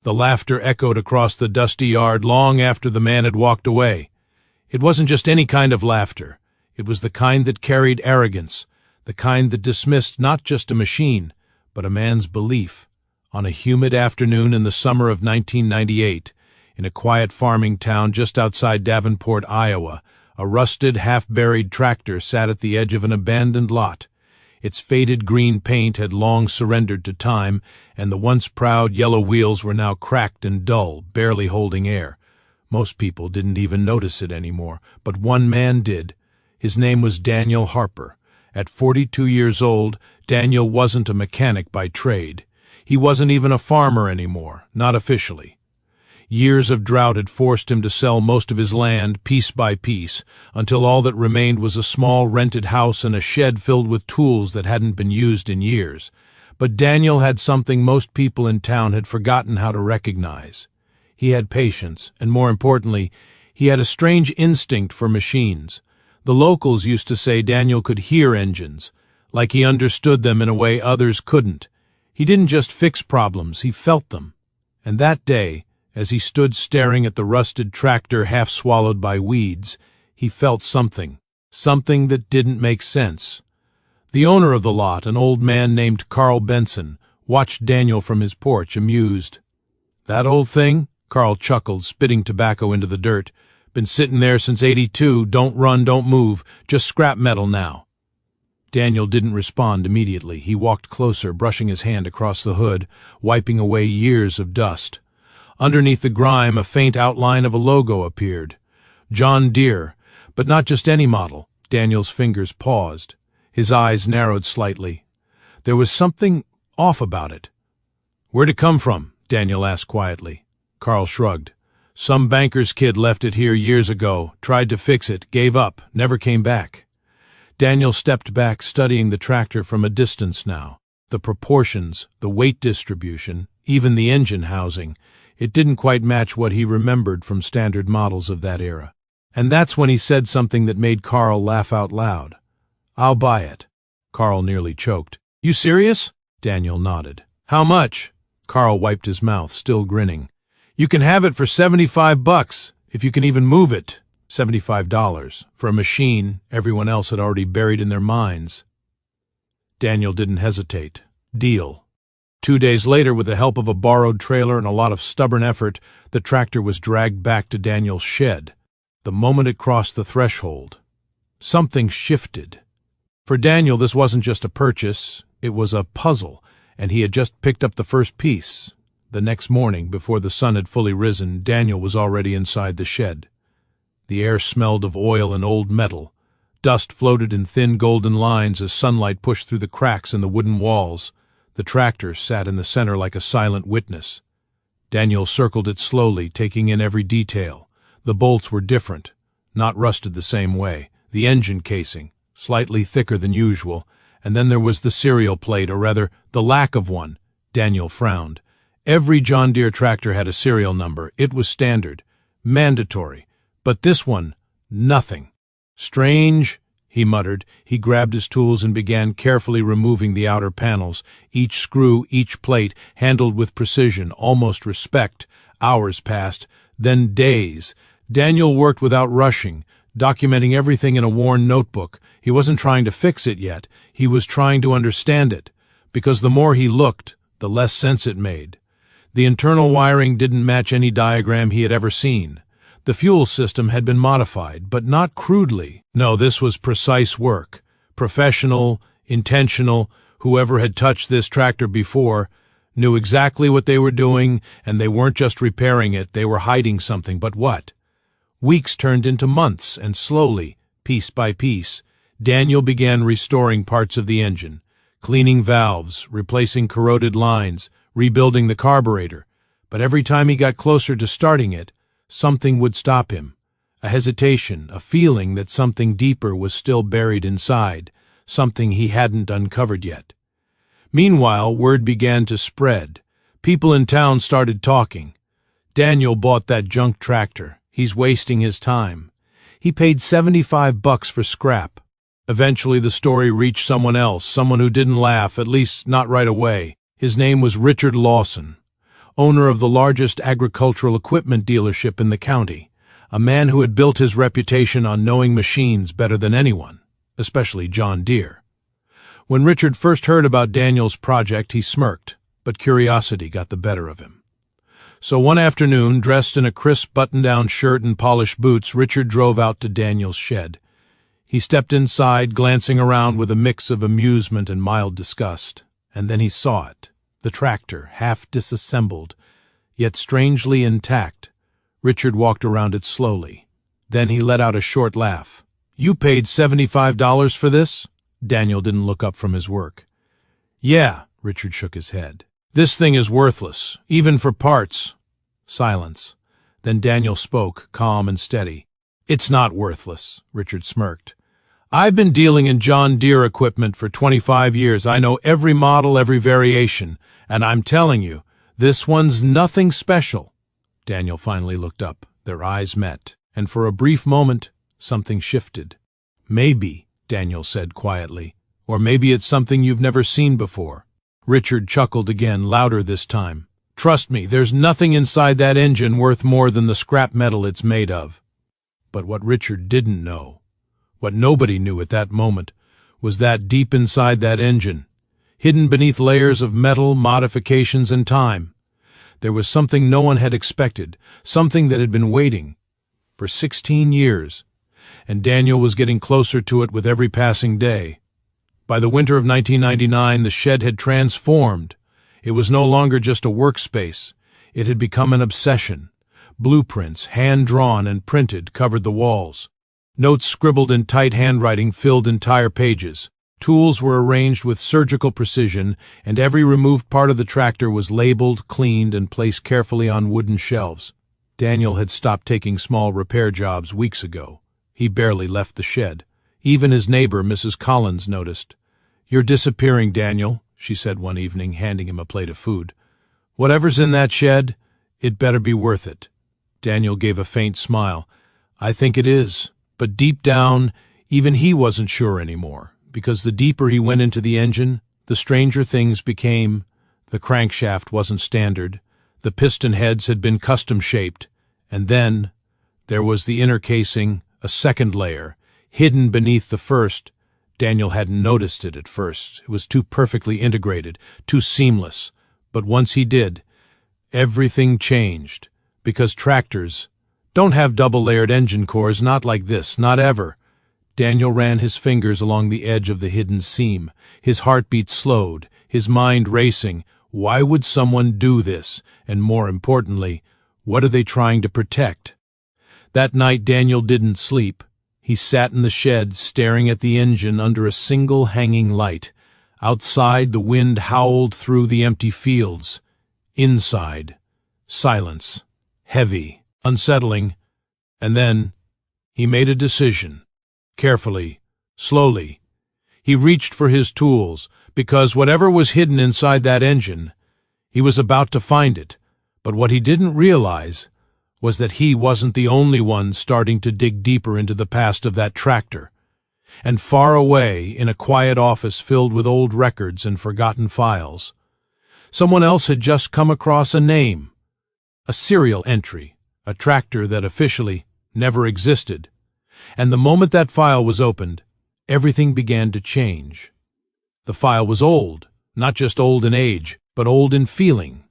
The laughter echoed across the dusty yard long after the man had walked away. It wasn't just any kind of laughter. It was the kind that carried arrogance, the kind that dismissed not just a machine, but a man's belief. On a humid afternoon in the summer of 1998, in a quiet farming town just outside Davenport, Iowa, a rusted, half-buried tractor sat at the edge of an abandoned lot. Its faded green paint had long surrendered to time, and the once proud yellow wheels were now cracked and dull, barely holding air. Most people didn't even notice it anymore, but one man did. His name was Daniel Harper. At 42 years old, Daniel wasn't a mechanic by trade. He wasn't even a farmer anymore, not officially. Years of drought had forced him to sell most of his land, piece by piece, until all that remained was a small rented house and a shed filled with tools that hadn't been used in years. But Daniel had something most people in town had forgotten how to recognize. He had patience, and more importantly, he had a strange instinct for machines. The locals used to say Daniel could hear engines, like he understood them in a way others couldn't. He didn't just fix problems, he felt them. And that day, as he stood staring at the rusted tractor half swallowed by weeds, he felt something that didn't make sense. The owner of the lot, an old man named Carl Benson, watched Daniel from his porch, amused. "That old thing?" Carl chuckled, spitting tobacco into the dirt. "Been sitting there since '82, don't run, don't move, just scrap metal now." Daniel didn't respond immediately. He walked closer, brushing his hand across the hood, wiping away years of dust. Underneath the grime, a faint outline of a logo appeared. John Deere, but not just any model. Daniel's fingers paused. His eyes narrowed slightly. There was something off about it. "Where'd it come from?" Daniel asked quietly. Carl shrugged. "Some banker's kid left it here years ago, tried to fix it, gave up, never came back." Daniel stepped back, studying the tractor from a distance now. The proportions, the weight distribution, even the engine housing, it didn't quite match what he remembered from standard models of that era. And that's when he said something that made Carl laugh out loud. "I'll buy it." Carl nearly choked. "You serious?" Daniel nodded. "How much?" Carl wiped his mouth, still grinning. "You can have it for $75, if you can even move it." $75, for a machine everyone else had already buried in their minds. Daniel didn't hesitate. Deal. 2 days later, with the help of a borrowed trailer and a lot of stubborn effort, the tractor was dragged back to Daniel's shed. The moment it crossed the threshold, something shifted. For Daniel, this wasn't just a purchase, it was a puzzle, and he had just picked up the first piece. The next morning, before the sun had fully risen, Daniel was already inside the shed. The air smelled of oil and old metal. Dust floated in thin golden lines as sunlight pushed through the cracks in the wooden walls. The tractor sat in the center like a silent witness. Daniel circled it slowly, taking in every detail. The bolts were different, not rusted the same way. The engine casing, slightly thicker than usual, and then there was the serial plate, or rather, the lack of one. Daniel frowned. Every John Deere tractor had a serial number. It was standard, mandatory. But this one, nothing. "Strange," he muttered. He grabbed his tools and began carefully removing the outer panels, each screw, each plate, handled with precision, almost respect. Hours passed, then days. Daniel worked without rushing, documenting everything in a worn notebook. He wasn't trying to fix it yet. He was trying to understand it, because the more he looked, the less sense it made. The internal wiring didn't match any diagram he had ever seen. The fuel system had been modified, but not crudely. No, this was precise work. Professional, intentional. Whoever had touched this tractor before knew exactly what they were doing, and they weren't just repairing it, they were hiding something. But what? Weeks turned into months, and slowly, piece by piece, Daniel began restoring parts of the engine, cleaning valves, replacing corroded lines, rebuilding the carburetor. But every time he got closer to starting it, something would stop him. A hesitation, a feeling that something deeper was still buried inside, something he hadn't uncovered yet. Meanwhile, word began to spread. People in town started talking. "Daniel bought that junk tractor. He's wasting his time. He paid $75 for scrap." Eventually the story reached someone else, someone who didn't laugh, at least not right away. His name was Richard Lawson. owner of the largest agricultural equipment dealership in the county, a man who had built his reputation on knowing machines better than anyone, especially John Deere. When Richard first heard about Daniel's project, he smirked, but curiosity got the better of him. So one afternoon, dressed in a crisp button-down shirt and polished boots, Richard drove out to Daniel's shed. He stepped inside, glancing around with a mix of amusement and mild disgust. And then he saw it, the tractor, half disassembled, yet strangely intact. Richard walked around it slowly. Then he let out a short laugh. "You paid $75 for this?" Daniel didn't look up from his work. "Yeah," Richard shook his head. "This thing is worthless, even for parts." Silence. Then Daniel spoke, calm and steady. "It's not worthless," Richard smirked. "I've been dealing in John Deere equipment for 25 years. I know every model, every variation, and I'm telling you, this one's nothing special." Daniel finally looked up. Their eyes met, and for a brief moment, something shifted. "Maybe," Daniel said quietly, "or maybe it's something you've never seen before." Richard chuckled again, louder this time. "Trust me, there's nothing inside that engine worth more than the scrap metal it's made of." But what Richard didn't know, what nobody knew at that moment, was that deep inside that engine, hidden beneath layers of metal, modifications, and time, there was something no one had expected, something that had been waiting for 16 years, and Daniel was getting closer to it with every passing day. By the winter of 1999, the shed had transformed. It was no longer just a workspace. It had become an obsession. Blueprints, hand-drawn and printed, covered the walls. Notes scribbled in tight handwriting filled entire pages. Tools were arranged with surgical precision, and every removed part of the tractor was labeled, cleaned, and placed carefully on wooden shelves. Daniel had stopped taking small repair jobs weeks ago. He barely left the shed. Even his neighbor, Mrs. Collins, noticed. "You're disappearing, Daniel," she said one evening, handing him a plate of food. "Whatever's in that shed, it better be worth it." Daniel gave a faint smile. "I think it is." But deep down, even he wasn't sure anymore, because the deeper he went into the engine, the stranger things became. The crankshaft wasn't standard, the piston heads had been custom-shaped, and then there was the inner casing, a second layer, hidden beneath the first. Daniel hadn't noticed it at first. It was too perfectly integrated, too seamless. But once he did, everything changed, because tractors don't have double-layered engine cores, not like this, not ever. Daniel ran his fingers along the edge of the hidden seam. His heartbeat slowed, his mind racing. Why would someone do this? And more importantly, what are they trying to protect? That night Daniel didn't sleep. He sat in the shed, staring at the engine under a single hanging light. Outside, the wind howled through the empty fields. Inside, silence, heavy, unsettling, and then he made a decision. Carefully, slowly, he reached for his tools, because whatever was hidden inside that engine, he was about to find it. But what he didn't realize was that he wasn't the only one starting to dig deeper into the past of that tractor. And far away, in a quiet office filled with old records and forgotten files, someone else had just come across a name, a serial entry, a tractor that officially never existed. And the moment that file was opened, everything began to change. The file was old, not just old in age, but old in feeling.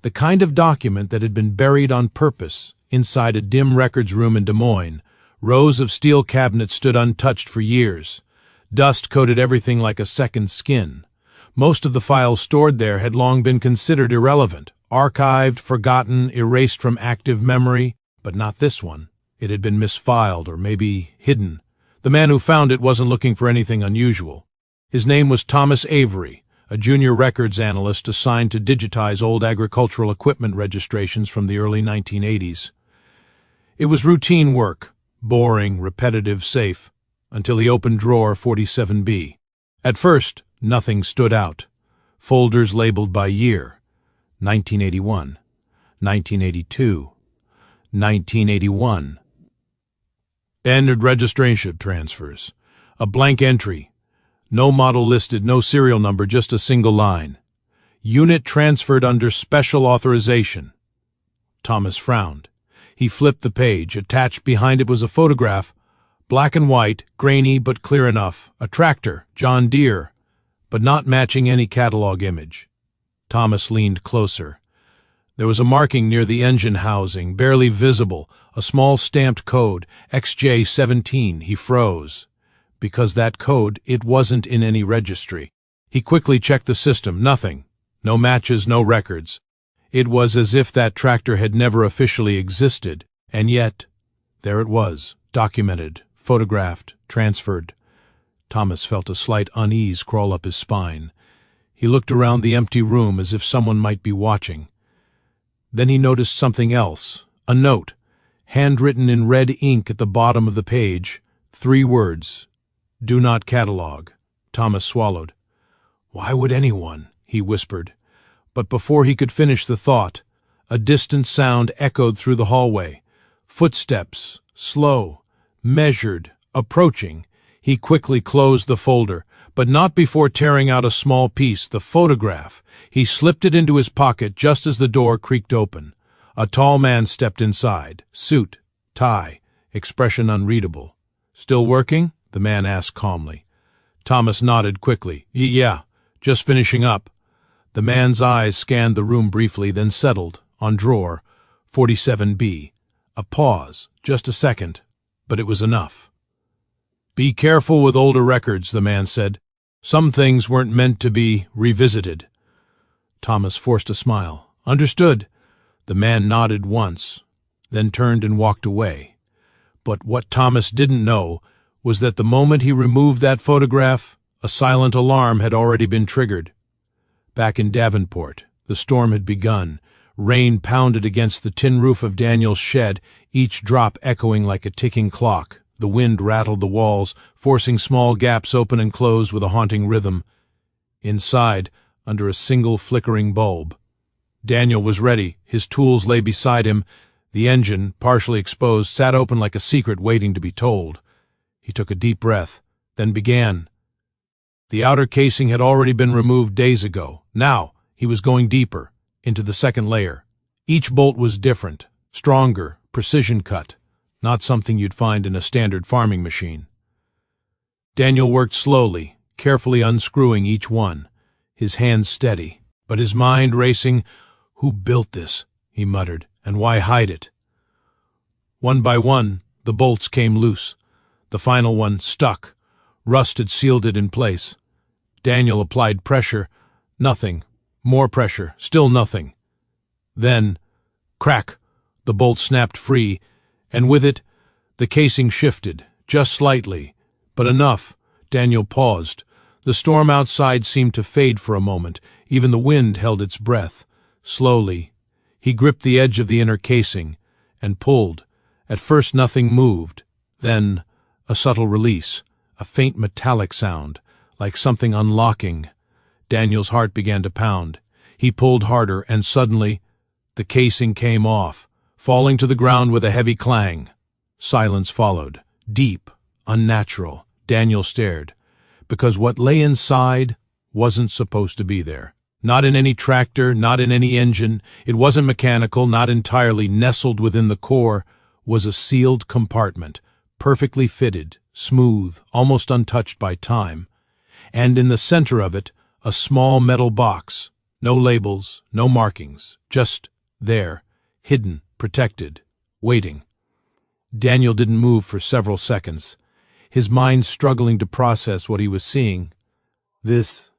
The kind of document that had been buried on purpose inside a dim records room in Des Moines. Rows of steel cabinets stood untouched for years. Dust coated everything like a second skin. Most of the files stored there had long been considered irrelevant, archived, forgotten, erased from active memory, but not this one. It had been misfiled or maybe hidden. The man who found it wasn't looking for anything unusual. His name was Thomas Avery, a junior records analyst assigned to digitize old agricultural equipment registrations from the early 1980s. It was routine work, boring, repetitive, safe, until he opened drawer 47B. At first, nothing stood out. Folders labeled by year. 1981, 1982, 1981. Ended registration transfers. A blank entry. No model listed, no serial number, just a single line. Unit transferred under special authorization. Thomas frowned. He flipped the page. Attached behind it was a photograph, black and white, grainy but clear enough. A tractor, John Deere, but not matching any catalog image. Thomas leaned closer. There was a marking near the engine housing, barely visible, a small stamped code, XJ17. He froze. Because that code, it wasn't in any registry. He quickly checked the system. Nothing. No matches, no records. It was as if that tractor had never officially existed, and yet, there it was, documented, photographed, transferred. Thomas felt a slight unease crawl up his spine. He looked around the empty room as if someone might be watching. Then he noticed something else, a note, handwritten in red ink at the bottom of the page, 3 words, "Do not catalog." Thomas swallowed. "Why would anyone?" he whispered. But before he could finish the thought, a distant sound echoed through the hallway. Footsteps, slow, measured, approaching. He quickly closed the folder, but not before tearing out a small piece, the photograph. He slipped it into his pocket just as the door creaked open. A tall man stepped inside, suit, tie, expression unreadable. "Still working?" the man asked calmly. Thomas nodded quickly. Yeah, just finishing up." The man's eyes scanned the room briefly, then settled on drawer 47B. A pause, just a second, but it was enough. "Be careful with older records," the man said. "Some things weren't meant to be revisited." Thomas forced a smile. "Understood." The man nodded once, then turned and walked away. But what Thomas didn't know was that the moment he removed that photograph, a silent alarm had already been triggered. Back in Davenport, the storm had begun. Rain pounded against the tin roof of Daniel's shed, each drop echoing like a ticking clock. The wind rattled the walls, forcing small gaps open and close with a haunting rhythm. Inside, under a single flickering bulb, Daniel was ready. His tools lay beside him. The engine, partially exposed, sat open like a secret waiting to be told. He took a deep breath, then began. The outer casing had already been removed days ago. Now, he was going deeper, into the second layer. Each bolt was different, stronger, precision cut, not something you'd find in a standard farming machine. Daniel worked slowly, carefully unscrewing each one, his hands steady, but his mind racing. "Who built this?" he muttered, "and why hide it?" One by one, the bolts came loose. The final one stuck. Rust had sealed it in place. Daniel applied pressure. Nothing. More pressure. Still nothing. Then, crack! The bolt snapped free, and with it, the casing shifted, just slightly, but enough. Daniel paused. The storm outside seemed to fade for a moment. Even the wind held its breath. Slowly, he gripped the edge of the inner casing and pulled. At first nothing moved. Then, a subtle release, a faint metallic sound, like something unlocking. Daniel's heart began to pound. He pulled harder, and suddenly, the casing came off, falling to the ground with a heavy clang. Silence followed, deep, unnatural. Daniel stared, because what lay inside wasn't supposed to be there. Not in any tractor, not in any engine. It wasn't mechanical, not entirely. Nestled within the core was a sealed compartment, perfectly fitted, smooth, almost untouched by time. And in the center of it, a small metal box. No labels, no markings, just there, hidden, protected, waiting. Daniel didn't move for several seconds, his mind struggling to process what he was seeing. This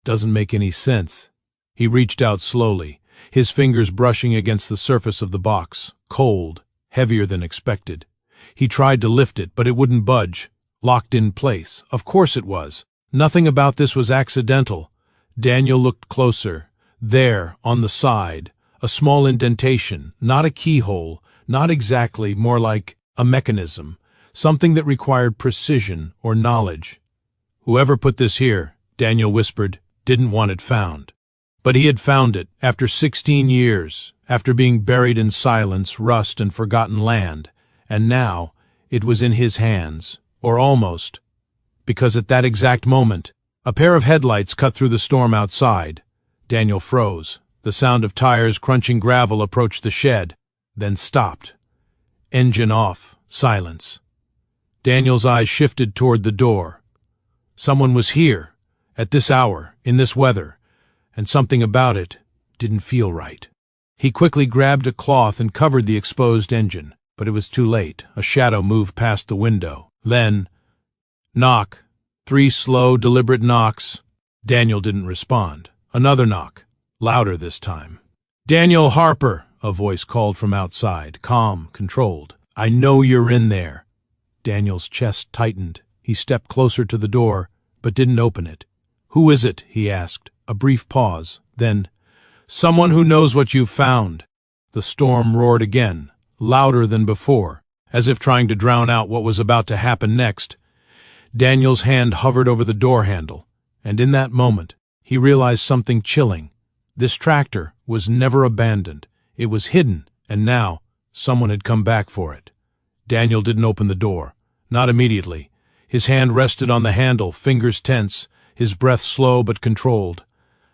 doesn't make any sense. He reached out slowly, his fingers brushing against the surface of the box, cold, heavier than expected. He tried to lift it, but it wouldn't budge, locked in place. Of course it was. Nothing about this was accidental. Daniel looked closer. There, on the side, a small indentation, not a keyhole, not exactly, more like a mechanism, something that required precision or knowledge. "Whoever put this here," Daniel whispered, "didn't want it found." But he had found it, after 16 years, after being buried in silence, rust, and forgotten land, and now it was in his hands, or almost, because at that exact moment, a pair of headlights cut through the storm outside. Daniel froze. The sound of tires crunching gravel approached the shed, then stopped. Engine off. Silence. Daniel's eyes shifted toward the door. Someone was here, at this hour, in this weather, and something about it didn't feel right. He quickly grabbed a cloth and covered the exposed engine, but it was too late. A shadow moved past the window. Then, knock. 3 slow, deliberate knocks. Daniel didn't respond. Another knock, louder this time. "Daniel Harper," a voice called from outside, calm, controlled. "I know you're in there." Daniel's chest tightened. He stepped closer to the door, but didn't open it. "Who is it?" he asked. A brief pause. Then, "Someone who knows what you've found." The storm roared again, louder than before, as if trying to drown out what was about to happen next. Daniel's hand hovered over the door handle, and in that moment, he realized something chilling. This tractor was never abandoned. It was hidden, and now someone had come back for it. Daniel didn't open the door. Not immediately. His hand rested on the handle, fingers tense, his breath slow but controlled.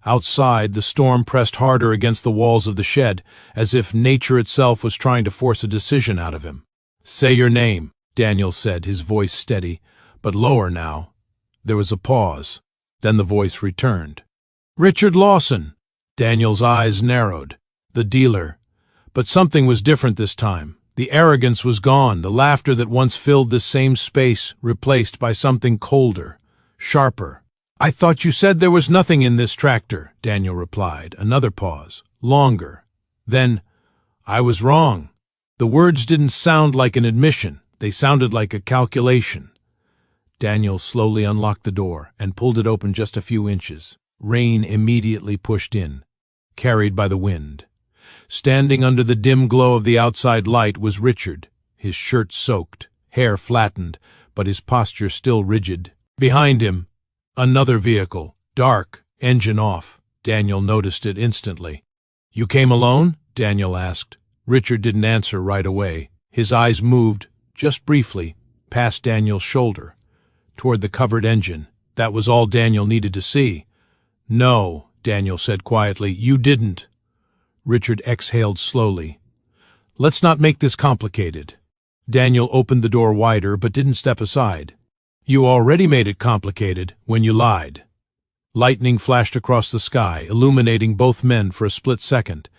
Outside, the storm pressed harder against the walls of the shed, as if nature itself was trying to force a decision out of him. "Say your name," Daniel said, his voice steady, but lower now. There was a pause. Then the voice returned. "Richard Lawson." Daniel's eyes narrowed. The dealer. But something was different this time. The arrogance was gone, the laughter that once filled this same space replaced by something colder, sharper. "I thought you said there was nothing in this tractor," Daniel replied. Another pause. Longer. Then, "I was wrong." The words didn't sound like an admission. They sounded like a calculation. Daniel slowly unlocked the door and pulled it open just a few inches. Rain immediately pushed in, carried by the wind. Standing under the dim glow of the outside light was Richard, his shirt soaked, hair flattened, but his posture still rigid. Behind him, another vehicle, dark, engine off. Daniel noticed it instantly. "You came alone?" Daniel asked. Richard didn't answer right away. His eyes moved, just briefly, past Daniel's shoulder, toward the covered engine. That was all Daniel needed to see. "No," Daniel said quietly, "you didn't." Richard exhaled slowly. "Let's not make this complicated." Daniel opened the door wider but didn't step aside. "You already made it complicated when you lied." Lightning flashed across the sky, illuminating both men for a split second.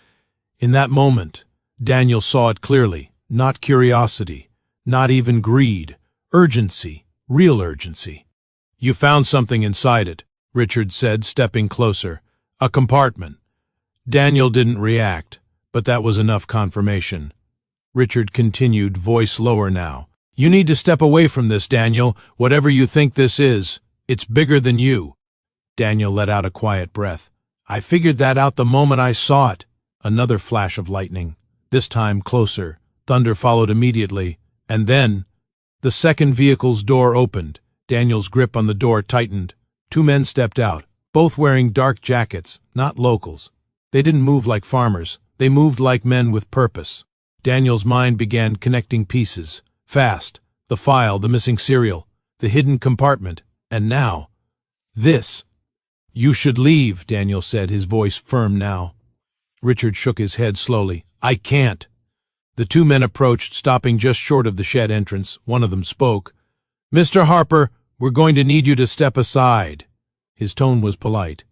In that moment, Daniel saw it clearly. Not curiosity, not even greed. Urgency, real urgency. "You found something inside it," Richard said, stepping closer. "A compartment." Daniel didn't react, but that was enough confirmation. Richard continued, voice lower now. "You need to step away from this, Daniel. Whatever you think this is, it's bigger than you." Daniel let out a quiet breath. "I figured that out the moment I saw it." Another flash of lightning, this time closer. Thunder followed immediately, and then the second vehicle's door opened. Daniel's grip on the door tightened. 2 men stepped out, both wearing dark jackets, not locals. They didn't move like farmers. They moved like men with purpose. Daniel's mind began connecting pieces. Fast. The file, the missing serial, the hidden compartment, and now, this. "You should leave," Daniel said, his voice firm now. Richard shook his head slowly. "I can't." The 2 men approached, stopping just short of the shed entrance. One of them spoke. "Mr. Harper, we're going to need you to step aside." His tone was polite.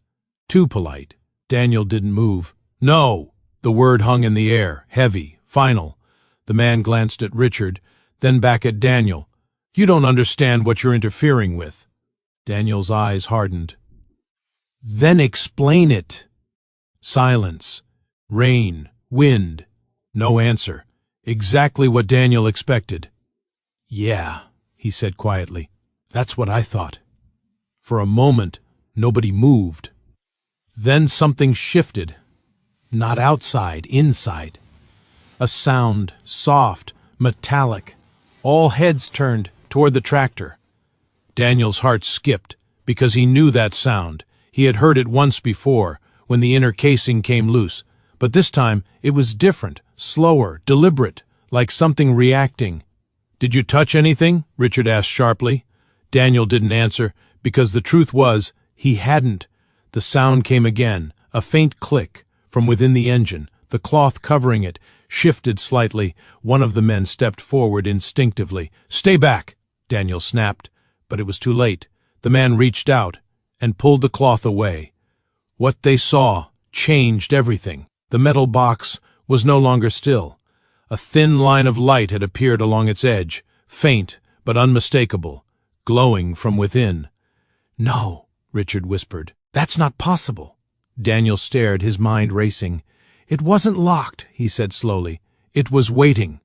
Too polite. Daniel didn't move. "No!" The word hung in the air, heavy, final. The man glanced at Richard, then back at Daniel. "You don't understand what you're interfering with." Daniel's eyes hardened. "Then explain it." Silence. Rain. Wind. No answer. Exactly what Daniel expected. "Yeah," he said quietly. "That's what I thought." For a moment, nobody moved. Then something shifted. Not outside, inside. A sound, soft, metallic. All heads turned toward the tractor. Daniel's heart skipped, because he knew that sound. He had heard it once before, when the inner casing came loose. But this time, it was different, slower, deliberate, like something reacting. "Did you touch anything?" Richard asked sharply. Daniel didn't answer, because the truth was, he hadn't. The sound came again, A faint click from within the engine, the cloth covering it, shifted slightly. One of the men stepped forward instinctively. "Stay back!" Daniel snapped, but it was too late. The man reached out and pulled the cloth away. What they saw changed everything. The metal box was no longer still. A thin line of light had appeared along its edge, faint but unmistakable, glowing from within. "No," Richard whispered. "That's not possible." Daniel stared, his mind racing. "It wasn't locked," he said slowly. "It was waiting."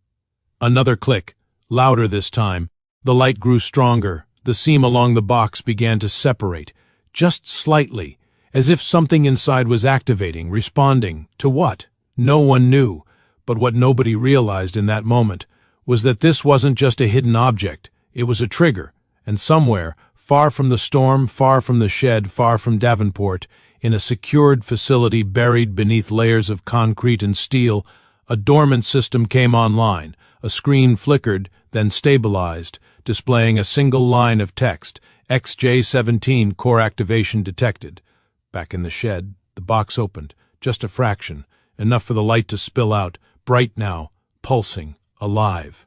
Another click, louder this time. The light grew stronger. The seam along the box began to separate, just slightly, as if something inside was activating, responding. To what? No one knew, but what nobody realized in that moment was that this wasn't just a hidden object. It was a trigger, and somewhere, far from the storm, far from the shed, far from Davenport, in a secured facility buried beneath layers of concrete and steel, a dormant system came online. A screen flickered, then stabilized, displaying a single line of text: XJ-17 core activation detected. Back in the shed, the box opened, just a fraction, enough for the light to spill out, bright now, pulsing, alive.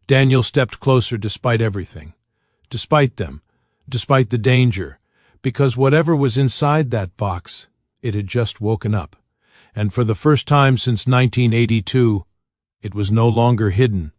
Daniel stepped closer despite everything. Despite them, despite the danger, because whatever was inside that box, it had just woken up. And for the first time since 1982, it was no longer hidden.